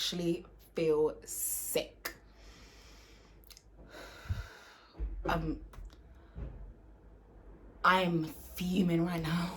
actually feel sick. I'm fuming right now.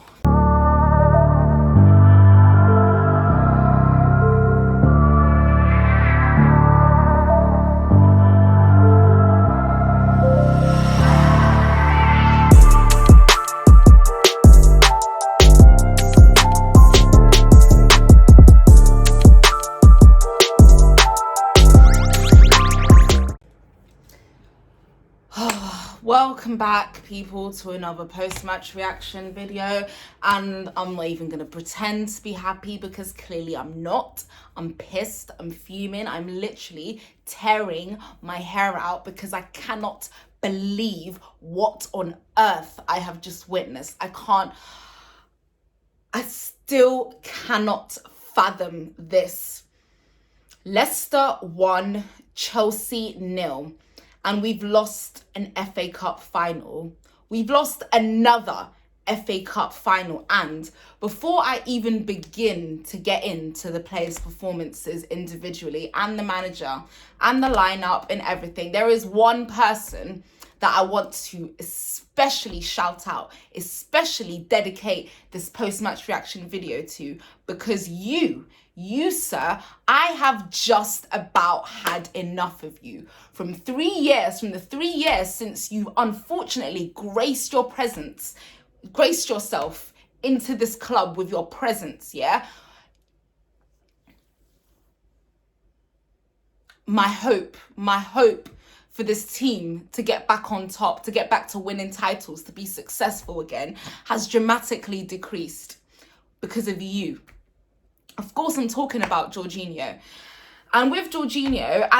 Welcome back, people, to another post-match reaction video, and I'm not even going to pretend to be happy because clearly I'm not. I'm pissed, I'm fuming, I'm literally tearing my hair out because I cannot believe what on earth I have just witnessed. I still cannot fathom this. Leicester 1, Chelsea 0. And we've lost an FA Cup final. We've lost another FA Cup final. And before I even begin to get into the players' performances individually and the manager and the lineup and everything, there is one person that I want to especially shout out, especially dedicate this post-match reaction video to, because you, sir, I have just about had enough of you. From the 3 years since you unfortunately graced yourself into this club with your presence, yeah? My hope for this team to get back on top, to get back to winning titles, to be successful again, has dramatically decreased because of you. Of course, I'm talking about JORGINHO. And with JORGINHO, and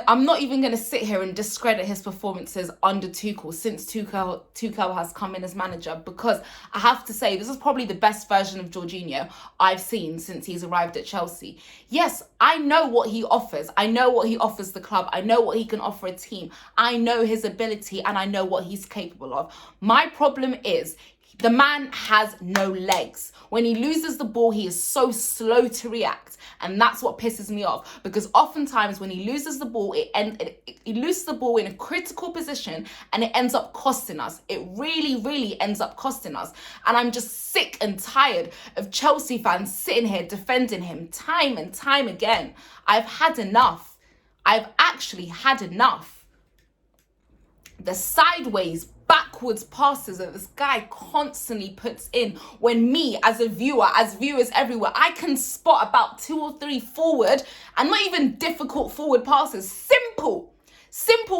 I'm not even gonna sit here and discredit his performances under Tuchel since Tuchel has come in as manager, because I have to say this is probably the best version of JORGINHO I've seen since he's arrived at Chelsea. Yes, I know what he offers. I know what he offers the club. I know what he can offer a team. I know his ability and I know what he's capable of. My problem is the man has no legs. When he loses the ball, he is so slow to react. And that's what pisses me off. Because oftentimes when he loses the ball, he loses the ball in a critical position and it ends up costing us. It really, really ends up costing us. And I'm just sick and tired of Chelsea fans sitting here defending him time and time again. I've had enough. I've actually had enough. The sideways, backwards passes that this guy constantly puts in, when me as a viewer, as viewers everywhere, I can spot about 2 or 3 forward, and not even difficult forward passes, simple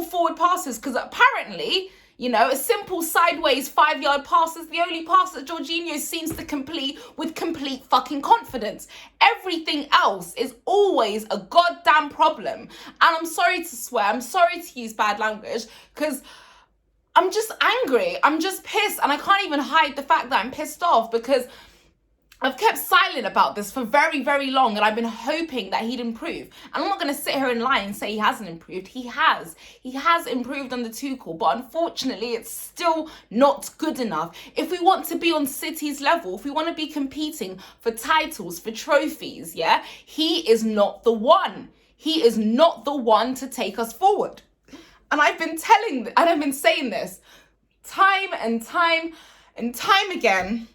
forward passes, because apparently, you know, a simple sideways 5-yard pass is the only pass that JORGINHO seems to complete with complete fucking confidence. Everything else is always a goddamn problem. And I'm sorry to swear, I'm sorry to use bad language, because I'm just angry. I'm just pissed. And I can't even hide the fact that I'm pissed off, because I've kept silent about this for very, very long. And I've been hoping that he'd improve. And I'm not going to sit here and lie and say he hasn't improved. He has. He has improved under Tuchel. But unfortunately, it's still not good enough. If we want to be on City's level, if we want to be competing for titles, for trophies, yeah, he is not the one. He is not the one to take us forward. And I've been saying this time and time again.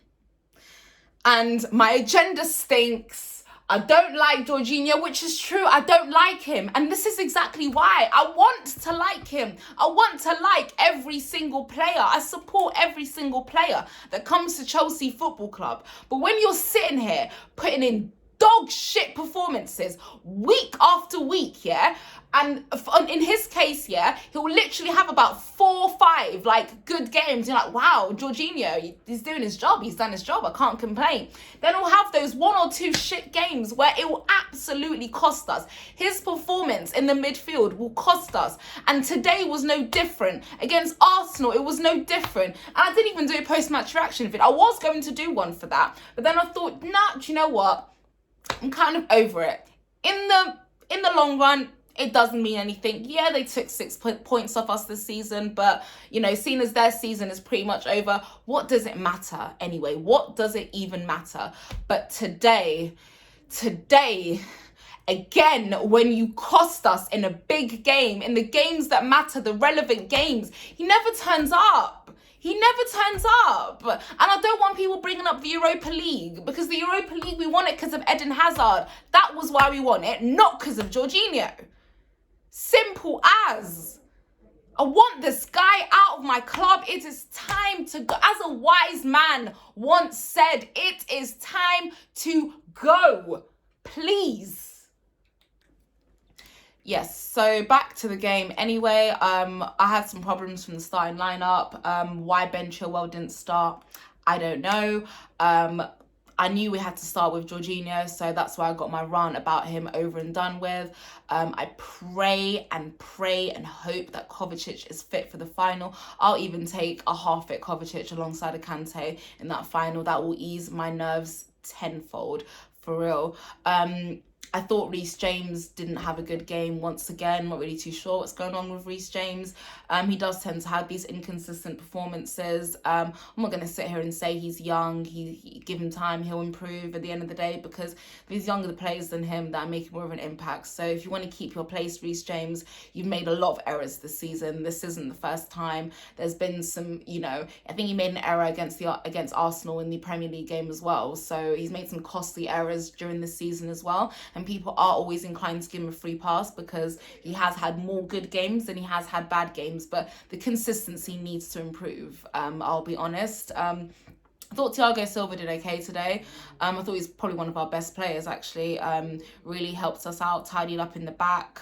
And my agenda stinks. I don't like JORGINHO, which is true. I don't like him. And this is exactly why. I want to like him. I want to like every single player. I support every single player that comes to Chelsea Football Club. But when you're sitting here putting in dog shit performances week after week, yeah, and in his case, yeah, he'll literally have about 4 or 5 like good games. You're like, wow, JORGINHO, he's doing his job. He's done his job. I can't complain. Then he'll have those 1 or 2 shit games where it will absolutely cost us. His performance in the midfield will cost us. And today was no different. Against Arsenal, it was no different. And I didn't even do a post-match reaction video. I was going to do one for that, but then I thought, nah, do you know what? I'm kind of over it. In the long run, it doesn't mean anything. Yeah, they took 6 points off us this season, but, you know, seeing as their season is pretty much over, what does it matter anyway? What does it even matter? But today, again, when you cost us in a big game, in the games that matter, the relevant games, he never turns up. He never turns up. And I don't want people bringing up the Europa League, because the Europa League, we want it because of Eden Hazard. That was why we want it, not because of Jorginho. Simple as. I want this guy out of my club. It is time to go. As a wise man once said, it is time to go. Please. Yes, so back to the game anyway. I had some problems from the starting lineup. Why Ben Chilwell didn't start, I don't know. I knew we had to start with Jorginho, so that's why I got my rant about him over and done with. I pray and hope that Kovacic is fit for the final. I'll even take a half-fit Kovacic alongside a Kante in that final. That will ease my nerves tenfold, for real. I thought Reece James didn't have a good game once again. Not really too sure what's going on with Reece James. He does tend to have these inconsistent performances. I'm not going to sit here and say he's young. He give him time, he'll improve at the end of the day, because there's younger players than him that are making more of an impact. So if you want to keep your place, Reece James, you've made a lot of errors this season. This isn't the first time. There's been some, I think he made an error against Arsenal in the Premier League game as well. So he's made some costly errors during this season as well. And people are always inclined to give him a free pass because he has had more good games than he has had bad games. But the consistency needs to improve, I'll be honest. I thought Thiago Silva did okay today. I thought he's probably one of our best players, actually. Really helped us out, tidied up in the back.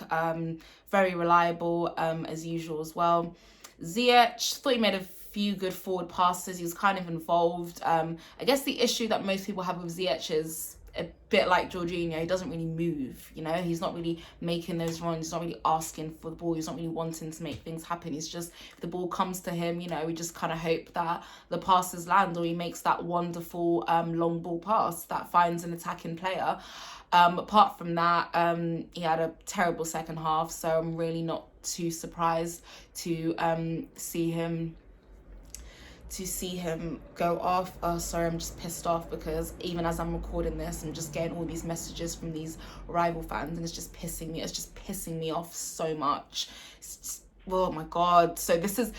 Very reliable, as usual as well. Ziyech, thought he made a few good forward passes. He was kind of involved. I guess the issue that most people have with Ziyech is a bit like Jorginho. He doesn't really move, he's not really making those runs, he's not really asking for the ball, he's not really wanting to make things happen. He's just, if the ball comes to him, we just kind of hope that the passes land, or he makes that wonderful long ball pass that finds an attacking player. Apart from that, he had a terrible second half, so I'm really not too surprised to see him go off. Oh, sorry, I'm just pissed off because even as I'm recording this, I'm just getting all these messages from these rival fans, and it's just pissing me off so much. Oh my God. So this is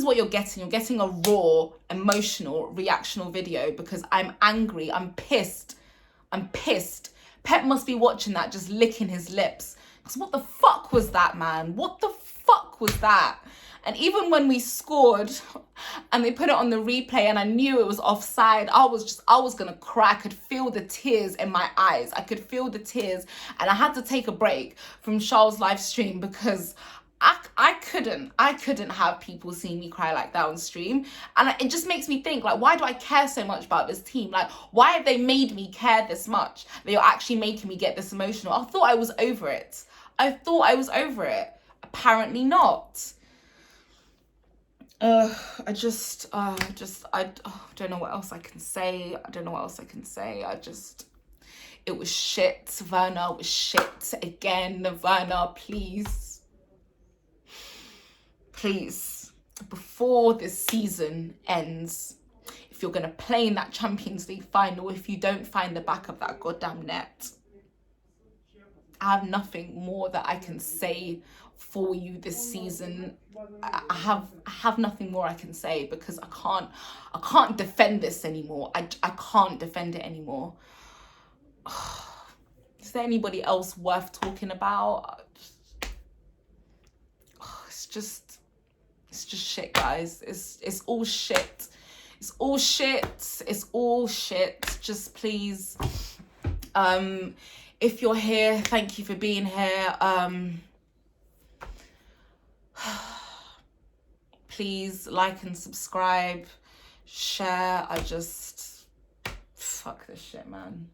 what you're getting. You're getting a raw, emotional, reactional video because I'm angry. I'm pissed. Pep must be watching that, just licking his lips. Because what the fuck was that, man? What the fuck was that? And even when we scored and they put it on the replay and I knew it was offside, I was going to cry. I could feel the tears in my eyes. I could feel the tears. And I had to take a break from Charles' live stream because I couldn't have people seeing me cry like that on stream. And it just makes me think, why do I care so much about this team? Why have they made me care this much? They are actually making me get this emotional. I thought I was over it. Apparently not. I don't know what else I can say. It was shit. Werner was shit again. Werner, please, before this season ends, if you're going to play in that Champions League final, if you don't find the back of that goddamn net, I have nothing more that I can say for you this season. I have nothing more I can say because I can't defend this anymore. I can't defend it anymore. Is there anybody else worth talking about? It's just shit, guys. It's all shit. It's all shit. Just please, if you're here, thank you for being here. Please like and subscribe, share. Fuck this shit, man.